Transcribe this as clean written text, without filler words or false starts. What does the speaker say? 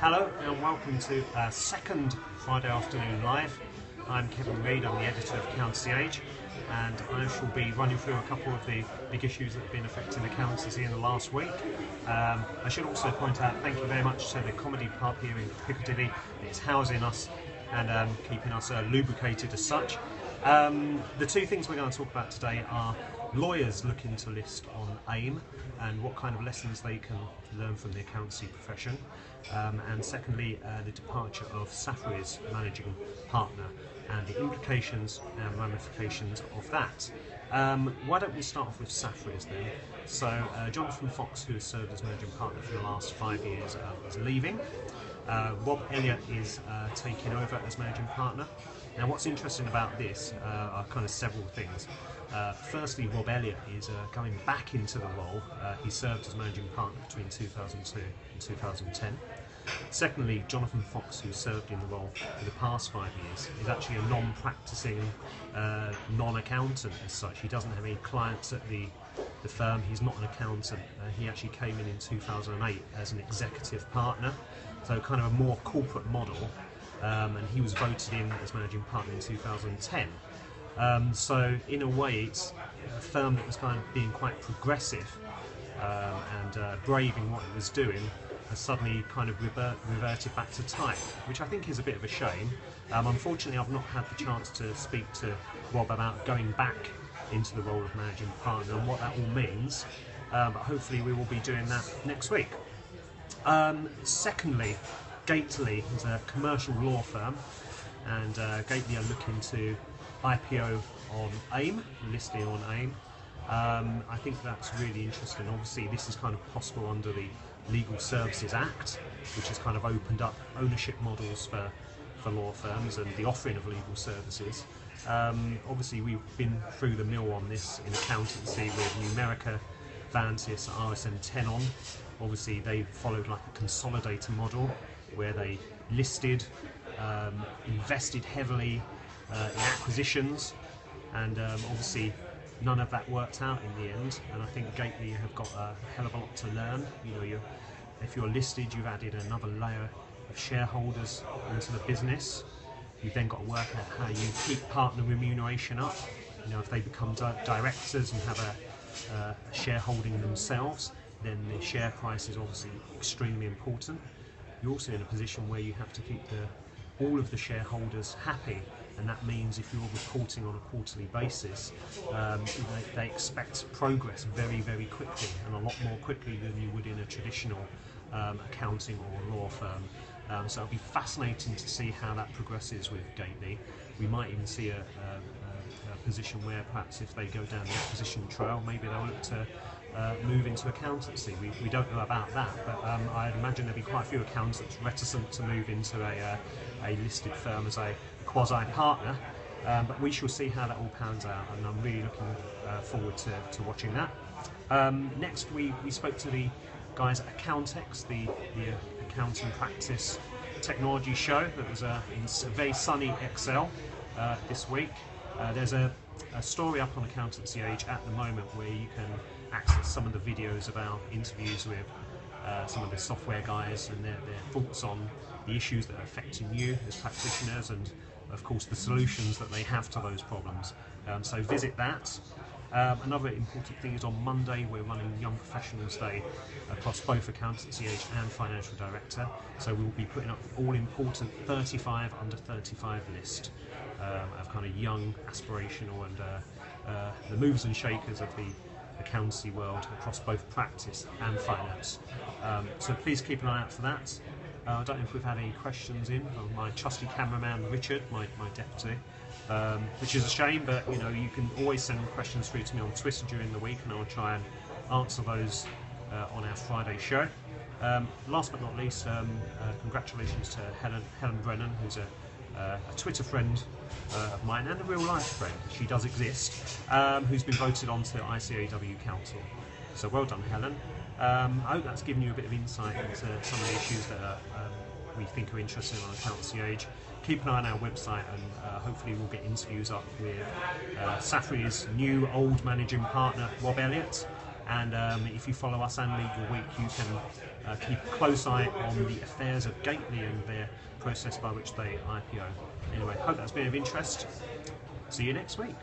Hello and welcome to our second Friday afternoon live. I'm Kevin Reid, I'm the editor of Accountancy and I shall be running through a couple of the big issues that have been affecting accountancy in the last week. I should also point out thank you very much to the Comedy Pub here in Piccadilly. It's housing us and keeping us lubricated as such. The two things we're going to talk about today are lawyers looking to list on AIM and what kind of lessons they can learn from the accountancy profession, and secondly the departure of Saffery's managing partner and the implications and ramifications of that. Why don't we start off with Saffery's then? So Jonathan Fox, who has served as managing partner for the last 5 years, is leaving. Rob Elliott is taking over as managing partner. Now what's interesting about this are kind of several things. Firstly, Rob Elliott is going back into the role. He served as managing partner between 2002 and 2010. Secondly, Jonathan Fox, who served in the role for the past 5 years, is actually a non-practicing non-accountant as such. He doesn't have any clients at the firm. He's not an accountant. He actually came in 2008 as an executive partner, so kind of a more corporate model, and he was voted in as managing partner in 2010. So in a way it's a firm that was kind of being quite progressive and brave in what it was doing has suddenly kind of reverted back to type, which I think is a bit of a shame. Unfortunately I've not had the chance to speak to Rob about going back into the role of managing partner and what that all means, but hopefully we will be doing that next week. Secondly, Gateley is a commercial law firm, and Gateley are looking to IPO on AIM, listing on AIM. I think that's really interesting. Obviously this is kind of possible under the Legal Services Act, which has kind of opened up ownership models for law firms and the offering of legal services. Obviously we've been through the mill on this in accountancy with Numerica, Vantis, RSM 10 on. Obviously they followed like a consolidator model where they listed, invested heavily in acquisitions, and obviously none of that worked out in the end, and I think Gateley have got a hell of a lot to learn. You know, if you're listed, you've added another layer of shareholders into the business. You've then got to work out how you keep partner remuneration up. You know, if they become directors and have a shareholding themselves, then the share price is obviously extremely important. You're also in a position where you have to keep all of the shareholders happy, and that means if you're reporting on a quarterly basis, they expect progress very, very quickly, and a lot more quickly than you would in a traditional accounting or law firm. So it'll be fascinating to see how that progresses with Gateley. We might even see a position where perhaps if they go down the acquisition trail, maybe they'll look to move into accountancy. We don't know about that, but I'd imagine there'll be quite a few accountants reticent to move into a listed firm as a quasi-partner, but we shall see how that all pans out, and I'm really looking forward to watching that. Next we spoke to the guys at Accountex, the accounting practice technology show that was in very sunny Excel this week. There's a story up on Accountancy Age at the moment where you can access some of the videos of our interviews with some of the software guys and their thoughts on the issues that are affecting you as practitioners, and of course the solutions that they have to those problems. So visit that. Another important thing is on Monday we're running Young Professionals Day across both Accountancy Age and Financial Director, so we'll be putting up the all-important 35 under 35 list of kind of young, aspirational and the movers and shakers of the accountancy world across both practice and finance. So please keep an eye out for that. I don't know if we've had any questions in. My trusty cameraman Richard, my deputy, which is a shame, but you know, you can always send questions through to me on Twitter during the week and I'll try and answer those on our Friday show. Last but not least, congratulations to Helen Brennan, who's a Twitter friend of mine and a real life friend, she does exist, who's been voted onto ICAW Council. So well done, Helen. I hope that's given you a bit of insight into some of the issues that we think are interesting on Accountancy Age. Keep an eye on our website, and hopefully we'll get interviews up with Saffery's new old managing partner, Rob Elliott. And if you follow us and Legal Week, you can keep a close eye on the affairs of Gateley and their process by which they IPO. Anyway, hope that's been of interest. See you next week.